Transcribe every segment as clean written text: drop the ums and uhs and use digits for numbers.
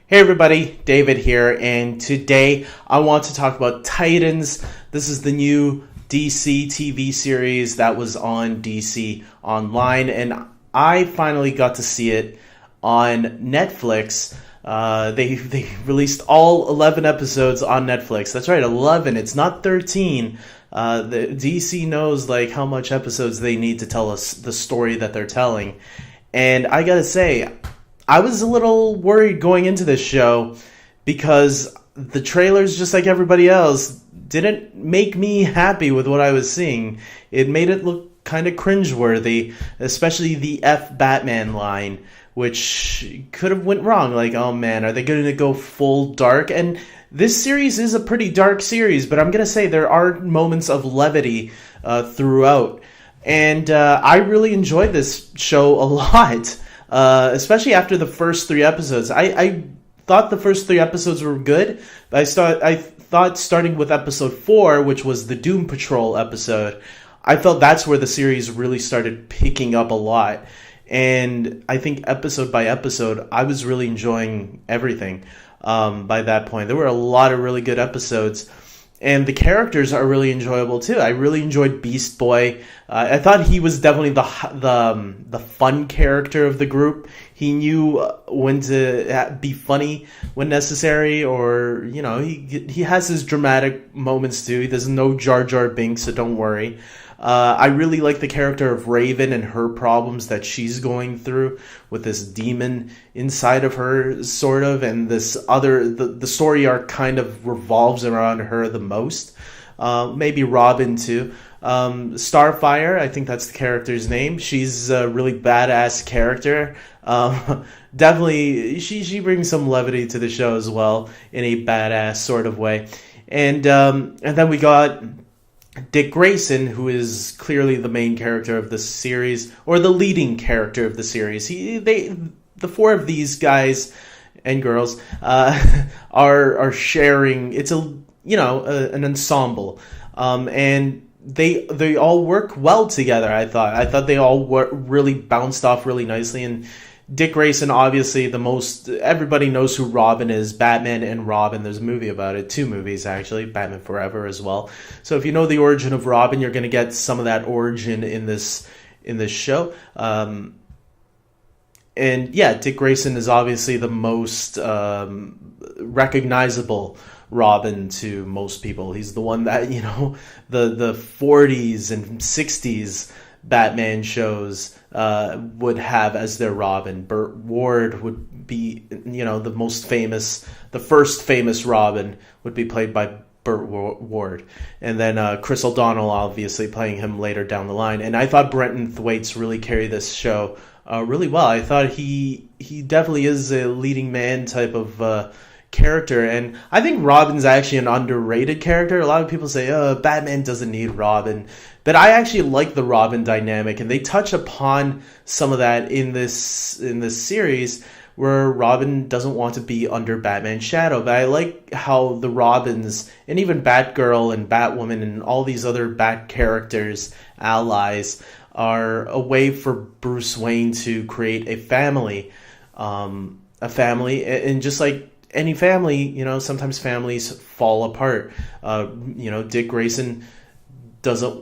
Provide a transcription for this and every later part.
Hey everybody, David here, and today I want to talk about Titans. This is the new DC TV series that was on DC Online, and I finally got to see it on Netflix. They released all 11 episodes on Netflix. That's right, 11. It's not 13. The DC knows like how much episodes they need to tell us the story that they're telling, and I gotta say, I was a little worried going into this show because the trailers, just like everybody else, didn't make me happy with what I was seeing. It made it look kind of cringeworthy, especially the F Batman line, which could have went wrong. Like, oh man, are they going to go full dark? And this series is a pretty dark series, but I'm going to say there are moments of levity throughout. And I really enjoyed this show a lot. Especially after the first 3 episodes. I thought the first 3 episodes were good, but I thought starting with episode 4, which was the Doom Patrol episode, I felt that's where the series really started picking up a lot. And I think episode by episode, I was really enjoying everything by that point. There were a lot of really good episodes. And the characters are really enjoyable too. I really enjoyed Beast Boy. I thought he was definitely the fun character of the group. He knew when to be funny when necessary, or he has his dramatic moments too. He doesn't know Jar Jar Binks, so don't worry. I really like the character of Raven and her problems that she's going through with this demon inside of her, sort of, and this other the story arc kind of revolves around her the most. Maybe Robin too. Starfire, I think that's the character's name. She's a really badass character. Definitely, she brings some levity to the show as well in a badass sort of way. And then we got Dick Grayson, who is clearly the main character of the series, or the leading character of the series. The four of these guys and girls are sharing. It's an ensemble, and they all work well together. I thought they all really bounced off really nicely. And Dick Grayson, obviously everybody knows who Robin is. Batman and Robin, there's a movie about it, 2 movies actually, Batman Forever as well. So if you know the origin of Robin, you're going to get some of that origin in this show. And yeah, Dick Grayson is obviously the most recognizable Robin to most people. He's the one that, the 40s and 60s Batman shows would have as their Robin. Burt Ward would be, the first famous Robin would be played by Burt Ward. And then Chris O'Donnell obviously playing him later down the line. And I thought Brenton Thwaites really carried this show really well. I thought he definitely is a leading man type of character, and I think Robin's actually an underrated character. A lot of people say, Batman doesn't need Robin, but I actually like the Robin dynamic, and they touch upon some of that in this series, where Robin doesn't want to be under Batman's shadow. But I like how the Robins, and even Batgirl and Batwoman and all these other Bat characters, allies, are a way for Bruce Wayne to create a family, and just like any family, sometimes families fall apart. Dick Grayson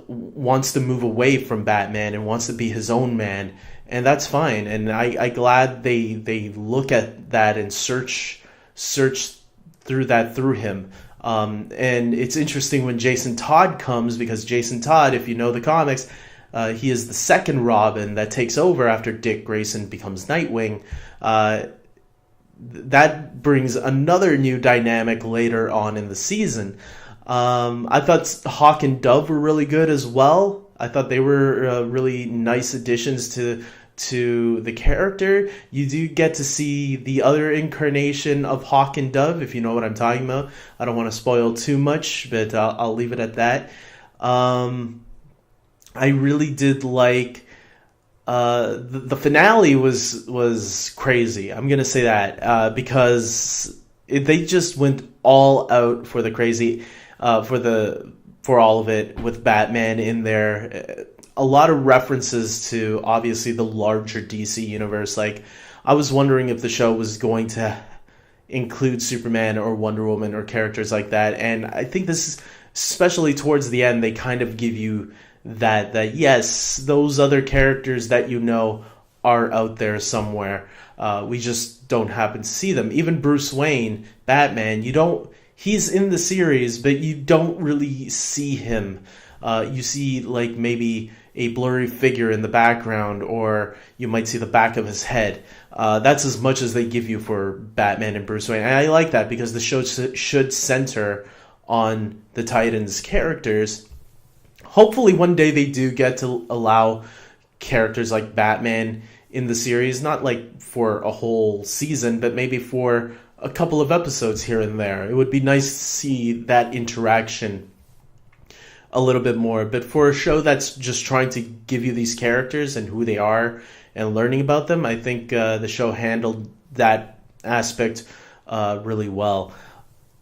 wants to move away from Batman and wants to be his own man, and that's fine. And I glad they look at that and search through him. And it's interesting when Jason Todd comes, because Jason Todd, if you know the comics, he is the second Robin that takes over after Dick Grayson becomes Nightwing. That brings another new dynamic later on in the season. I thought Hawk and Dove were really good as well. I thought they were really nice additions to the character. You do get to see the other incarnation of Hawk and Dove, if you know what I'm talking about. I don't want to spoil too much, but I'll leave it at that. I really did like the finale was crazy. I'm gonna say that because they just went all out for the crazy, for all of it, with Batman in there. A lot of references to obviously the larger DC universe. Like, I was wondering if the show was going to include Superman or Wonder Woman or characters like that. And I think this is, especially towards the end, they kind of give you that yes, those other characters that you know are out there somewhere. We just don't happen to see them. Even Bruce Wayne, Batman, he's in the series, but you don't really see him. You see like maybe a blurry figure in the background, or you might see the back of his head. That's as much as they give you for Batman and Bruce Wayne. And I like that because the show should center on the Titans characters. Hopefully one day they do get to allow characters like Batman in the series, not like for a whole season, but maybe for a couple of episodes here and there. It would be nice to see that interaction a little bit more. But for a show that's just trying to give you these characters and who they are and learning about them, I think the show handled that aspect really well.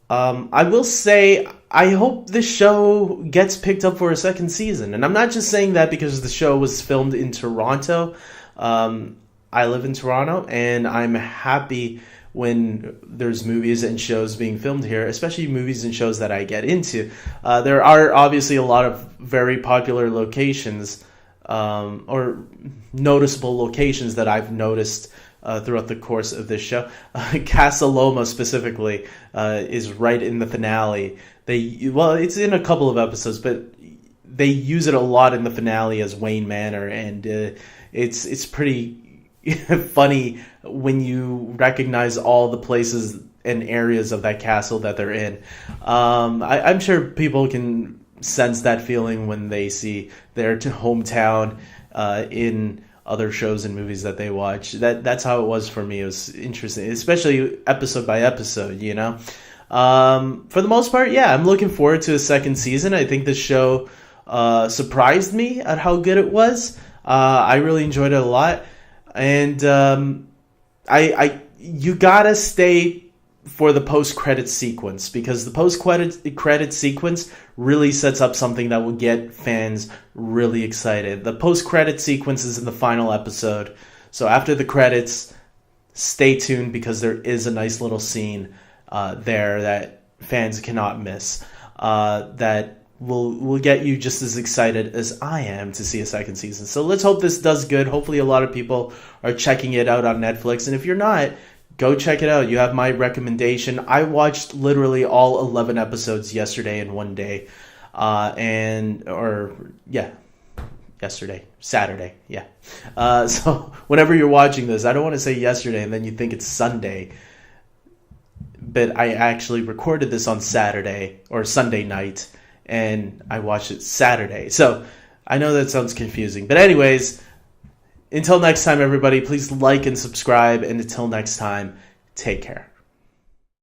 I will say, I hope this show gets picked up for a second season. And I'm not just saying that because the show was filmed in Toronto. I live in Toronto, and I'm happy when there's movies and shows being filmed here, especially movies and shows that I get into. There are obviously a lot of very popular locations, or noticeable locations that I've noticed throughout the course of this show. Casa Loma specifically is right in the finale. It's in a couple of episodes, but they use it a lot in the finale as Wayne Manor, and it's pretty funny when you recognize all the places and areas of that castle that they're in. I'm sure people can sense that feeling when they see their hometown in other shows and movies that they watch. That's how it was for me. It was interesting, especially episode by episode, you know. For the most part, yeah, I'm looking forward to a second season. I think the show surprised me at how good it was. I really enjoyed it a lot, and you gotta stay for the post-credit sequence, because the post-credit sequence really sets up something that will get fans really excited. The post-credit sequence is in the final episode, so after the credits, stay tuned, because there is a nice little scene there that fans cannot miss, that will get you just as excited as I am to see a second season. So let's hope this does good. Hopefully a lot of people are checking it out on Netflix, and if you're not, go check it out. You have my recommendation. I watched literally all 11 episodes yesterday in one day. Saturday. Yeah. So whenever you're watching this, I don't want to say yesterday and then you think it's Sunday. But I actually recorded this on Saturday or Sunday night, and I watched it Saturday. So I know that sounds confusing. But anyways, until next time, everybody, please like and subscribe. And until next time, take care.